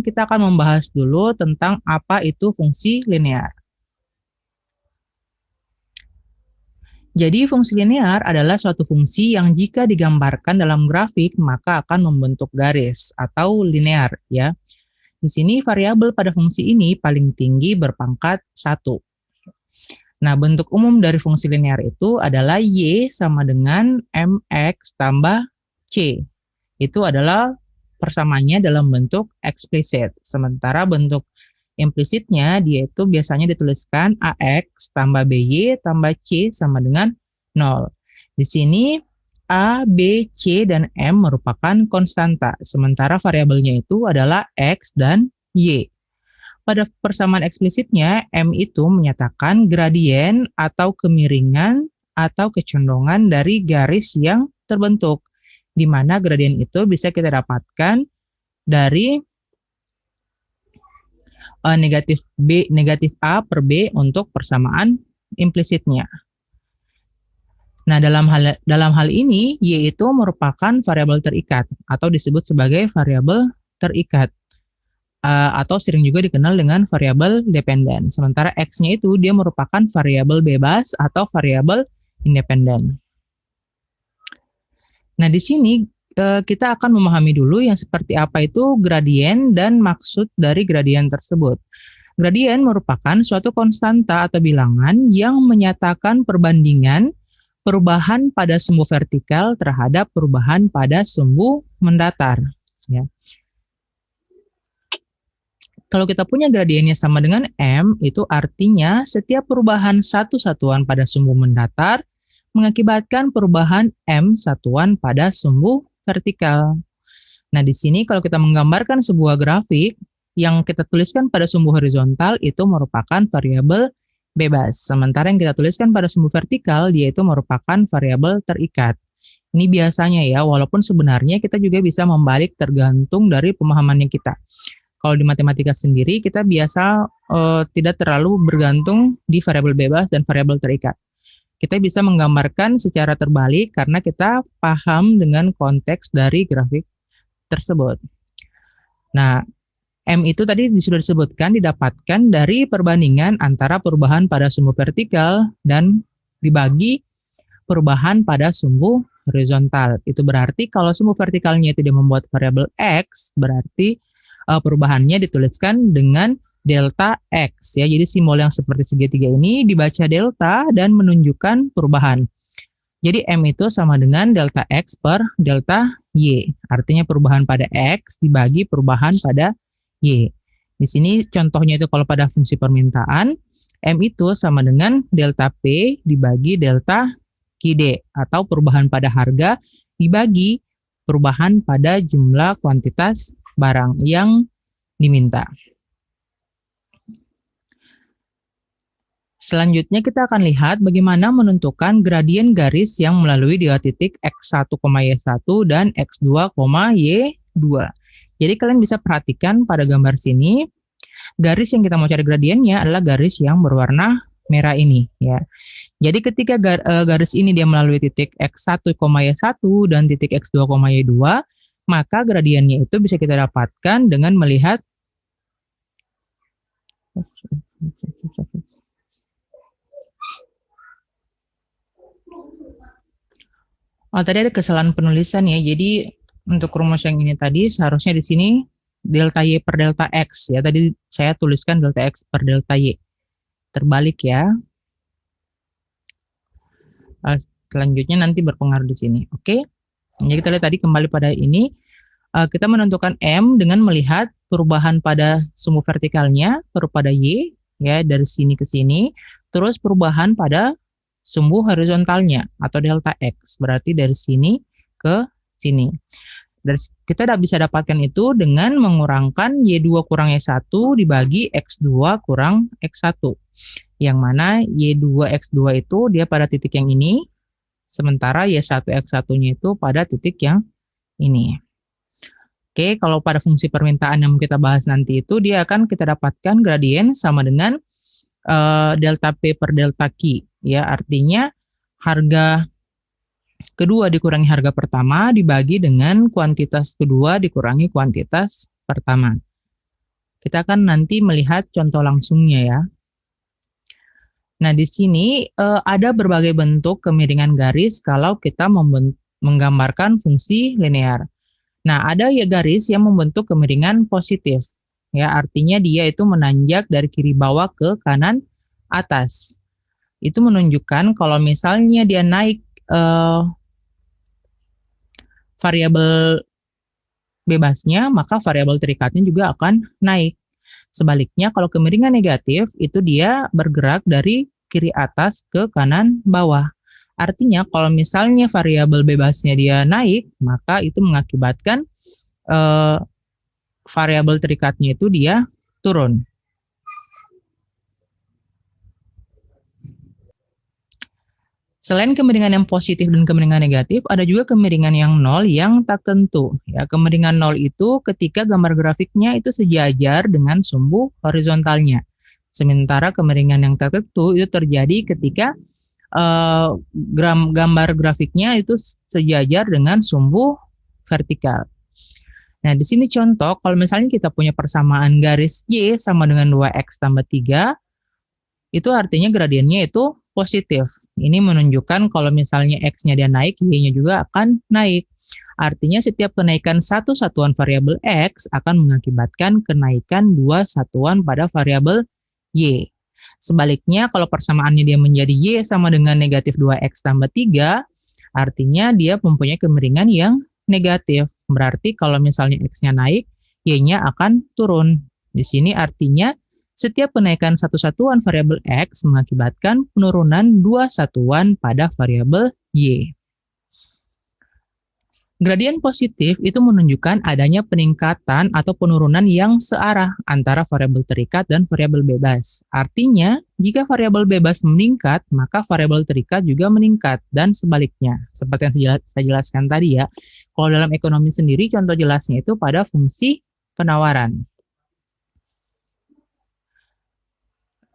kita akan membahas dulu tentang apa itu fungsi linear. Jadi fungsi linear adalah suatu fungsi yang jika digambarkan dalam grafik maka akan membentuk garis atau linear ya. Di sini variabel pada fungsi ini paling tinggi berpangkat 1. Nah, bentuk umum dari fungsi linear itu adalah Y sama dengan MX tambah C. Itu adalah persamaannya dalam bentuk eksplisit. Sementara bentuk implisitnya dia itu biasanya dituliskan AX tambah BY tambah C sama dengan 0. Di sini A, B, C, dan M merupakan konstanta, sementara variabelnya itu adalah X dan Y. Pada persamaan eksplisitnya, M itu menyatakan gradien atau kemiringan atau kecondongan dari garis yang terbentuk, di mana gradien itu bisa kita dapatkan dari negatif A per B untuk persamaan implisitnya. Nah, dalam hal ini, Y itu merupakan variabel terikat atau disebut sebagai variabel terikat. Atau sering juga dikenal dengan variabel dependen. Sementara X-nya itu dia merupakan variabel bebas atau variabel independen. Nah, di sini kita akan memahami dulu yang seperti apa itu gradien dan maksud dari gradien tersebut. Gradien merupakan suatu konstanta atau bilangan yang menyatakan perbandingan perubahan pada sumbu vertikal terhadap perubahan pada sumbu mendatar. Ya. Kalau kita punya gradiennya sama dengan M, itu artinya setiap perubahan satu satuan pada sumbu mendatar mengakibatkan perubahan M satuan pada sumbu vertikal. Nah, di sini kalau kita menggambarkan sebuah grafik, yang kita tuliskan pada sumbu horizontal itu merupakan variabel bebas. Sementara yang kita tuliskan pada sumbu vertikal, dia itu merupakan variabel terikat. Ini biasanya ya, walaupun sebenarnya kita juga bisa membalik tergantung dari pemahamannya kita. Kalau di matematika sendiri, kita biasa tidak terlalu bergantung di variabel bebas dan variabel terikat. Kita bisa menggambarkan secara terbalik karena kita paham dengan konteks dari grafik tersebut. Nah, M itu tadi sudah disebutkan didapatkan dari perbandingan antara perubahan pada sumbu vertikal dan dibagi perubahan pada sumbu horizontal. Itu berarti kalau sumbu vertikalnya itu dia membuat variabel X, berarti perubahannya dituliskan dengan delta X ya. Jadi simbol yang seperti segitiga ini dibaca delta dan menunjukkan perubahan. Jadi M itu sama dengan delta X per delta Y. Artinya perubahan pada X dibagi perubahan pada Y. Di sini contohnya itu kalau pada fungsi permintaan, M itu sama dengan delta P dibagi delta QD atau perubahan pada harga dibagi perubahan pada jumlah kuantitas barang yang diminta. Selanjutnya kita akan lihat bagaimana menentukan gradien garis yang melalui dua titik X1, Y1 dan X2, Y2. Jadi kalian bisa perhatikan pada gambar sini, garis yang kita mau cari gradiennya adalah garis yang berwarna merah ini ya. Jadi ketika garis ini dia melalui titik X1, Y1 dan titik X2, Y2, maka gradiennya itu bisa kita dapatkan dengan melihat tadi ada kesalahan penulisan ya. Jadi untuk rumus yang ini tadi seharusnya di sini delta Y per delta X ya. Tadi saya tuliskan delta X per delta Y. Terbalik ya. Selanjutnya nanti berpengaruh di sini. Oke. Jadi kita lihat tadi kembali pada ini, kita menentukan M dengan melihat perubahan pada sumbu vertikalnya, pada Y, ya dari sini ke sini, terus perubahan pada sumbu horizontalnya atau delta X, berarti dari sini ke sini. Dan kita bisa dapatkan itu dengan mengurangkan Y2 kurang Y1 dibagi X2 kurang X1. Yang mana Y2 X2 itu dia pada titik yang ini, sementara Y1 X1-nya itu pada titik yang ini. Oke, kalau pada fungsi permintaan yang kita bahas nanti itu, dia akan kita dapatkan gradien sama dengan delta P per delta Q. Ya, artinya harga kedua dikurangi harga pertama dibagi dengan kuantitas kedua dikurangi kuantitas pertama. Kita akan nanti melihat contoh langsungnya ya. Nah, di sini ada berbagai bentuk kemiringan garis kalau kita menggambarkan fungsi linear. Nah, ada ya garis yang membentuk kemiringan positif. Ya, artinya dia itu menanjak dari kiri bawah ke kanan atas. Itu menunjukkan kalau misalnya dia naik variabel bebasnya, maka variabel terikatnya juga akan naik. Sebaliknya, kalau kemiringan negatif, itu dia bergerak dari kiri atas ke kanan bawah. Artinya, kalau misalnya variabel bebasnya dia naik, maka itu mengakibatkan variabel terikatnya itu dia turun. Selain kemiringan yang positif dan kemiringan negatif, ada juga kemiringan yang nol yang tak tentu. Ya, kemiringan nol itu ketika gambar grafiknya itu sejajar dengan sumbu horizontalnya. Sementara kemiringan yang tak tentu itu terjadi ketika gambar grafiknya itu sejajar dengan sumbu vertikal. Nah, di sini contoh, kalau misalnya kita punya persamaan garis Y sama dengan 2X tambah 3, itu artinya gradiennya itu positif. Ini menunjukkan kalau misalnya X-nya dia naik, Y-nya juga akan naik. Artinya setiap kenaikan satu satuan variabel X akan mengakibatkan kenaikan dua satuan pada variabel Y. Sebaliknya, kalau persamaannya dia menjadi Y sama dengan negatif 2X tambah 3, artinya dia mempunyai kemiringan yang negatif. Berarti kalau misalnya X-nya naik, Y-nya akan turun. Di sini artinya setiap kenaikan satu satuan variabel X mengakibatkan penurunan dua satuan pada variabel Y. Gradien positif itu menunjukkan adanya peningkatan atau penurunan yang searah antara variabel terikat dan variabel bebas. Artinya, jika variabel bebas meningkat, maka variabel terikat juga meningkat, dan sebaliknya. Seperti yang saya jelaskan tadi ya, kalau dalam ekonomi sendiri, contoh jelasnya itu pada fungsi penawaran.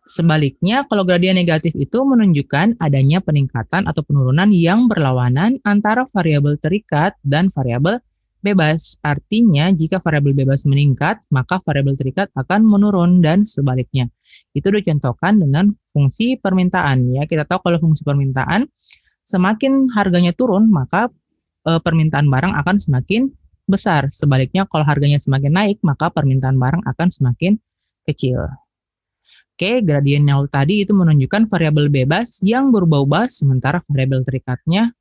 Sebaliknya, kalau gradien negatif itu menunjukkan adanya peningkatan atau penurunan yang berlawanan antara variabel terikat dan variabel bebas. Artinya, jika variabel bebas meningkat, maka variabel terikat akan menurun dan sebaliknya. Itu dicontohkan dengan fungsi permintaan. Ya, kita tahu kalau fungsi permintaan, semakin harganya turun, maka permintaan barang akan semakin besar. Sebaliknya, kalau harganya semakin naik, maka permintaan barang akan semakin kecil. Oke, gradien nol tadi itu menunjukkan variabel bebas yang berubah-ubah, sementara variabel terikatnya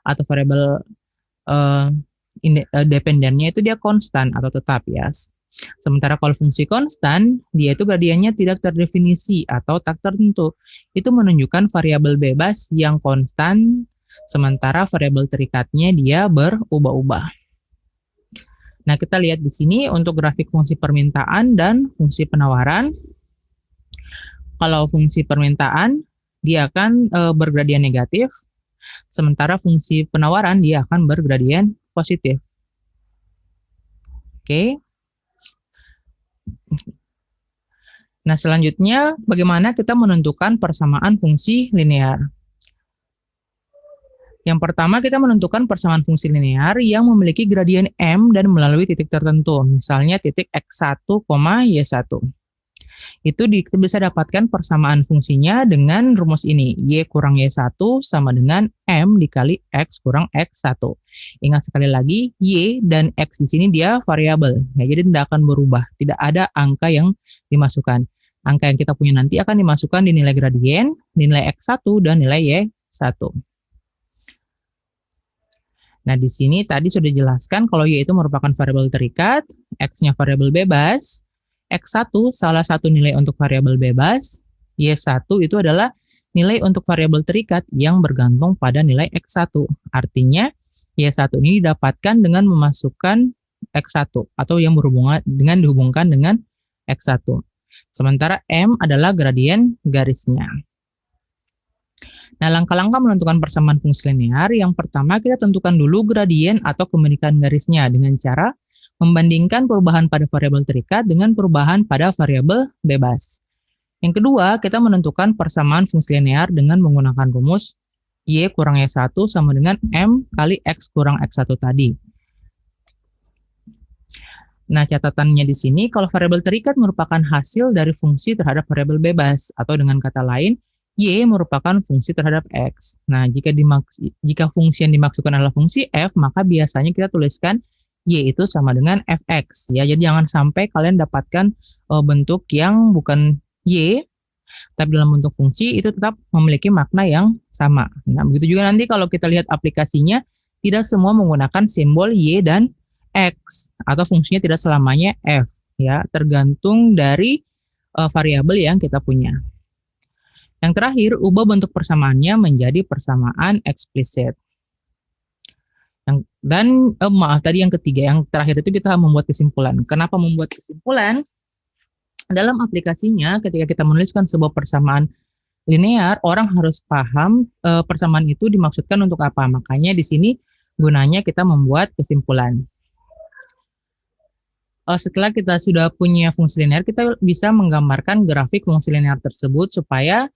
atau variabel dependennya itu dia konstan atau tetap ya. Sementara kalau fungsi konstan, dia itu gradiennya tidak terdefinisi atau tak tertentu. Itu menunjukkan variabel bebas yang konstan, sementara variabel terikatnya dia berubah-ubah. Nah, kita lihat di sini untuk grafik fungsi permintaan dan fungsi penawaran. Kalau fungsi permintaan, dia akan bergradien negatif, sementara fungsi penawaran dia akan bergradien positif. Oke. Nah, selanjutnya bagaimana kita menentukan persamaan fungsi linear? Yang pertama, kita menentukan persamaan fungsi linear yang memiliki gradien M dan melalui titik tertentu, misalnya titik X1, Y1. Itu kita bisa dapatkan persamaan fungsinya dengan rumus ini. Y kurang Y1 sama dengan M dikali X kurang X1. Ingat sekali lagi, Y dan X di sini dia variabel. Ya, jadi tidak akan berubah. Tidak ada angka yang dimasukkan. Angka yang kita punya nanti akan dimasukkan di nilai gradien, nilai X1 dan nilai Y1. Nah, di sini tadi sudah dijelaskan kalau Y itu merupakan variabel terikat, X-nya variabel bebas, X1 salah satu nilai untuk variabel bebas, Y1 itu adalah nilai untuk variabel terikat yang bergantung pada nilai X1. Artinya, Y1 ini didapatkan dengan memasukkan X1 atau yang dihubungkan dengan X1. Sementara M adalah gradien garisnya. Nah, langkah-langkah menentukan persamaan fungsi linear, yang pertama kita tentukan dulu gradien atau kemiringan garisnya dengan cara membandingkan perubahan pada variabel terikat dengan perubahan pada variabel bebas. Yang kedua, kita menentukan persamaan fungsi linear dengan menggunakan rumus Y kurang Y1 sama dengan M kali X kurang X1 tadi. Nah, catatannya di sini, kalau variabel terikat merupakan hasil dari fungsi terhadap variabel bebas, atau dengan kata lain, Y merupakan fungsi terhadap X. Nah, jika fungsi yang dimaksudkan adalah fungsi F, maka biasanya kita tuliskan Y itu sama dengan Fx. Ya, jadi jangan sampai kalian dapatkan bentuk yang bukan Y, tapi dalam bentuk fungsi itu tetap memiliki makna yang sama. Nah, begitu juga nanti kalau kita lihat aplikasinya, tidak semua menggunakan simbol Y dan X, atau fungsinya tidak selamanya F, ya, tergantung dari variabel yang kita punya. Yang terakhir, ubah bentuk persamaannya menjadi persamaan eksplisit. Tadi yang ketiga, yang terakhir itu kita membuat kesimpulan. Kenapa membuat kesimpulan? Dalam aplikasinya, ketika kita menuliskan sebuah persamaan linear, orang harus paham persamaan itu dimaksudkan untuk apa. Makanya di sini gunanya kita membuat kesimpulan. Setelah kita sudah punya fungsi linear, kita bisa menggambarkan grafik fungsi linear tersebut supaya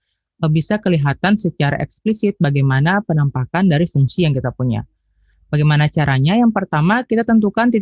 bisa kelihatan secara eksplisit bagaimana penampakan dari fungsi yang kita punya. Bagaimana caranya? Yang pertama, kita tentukan titik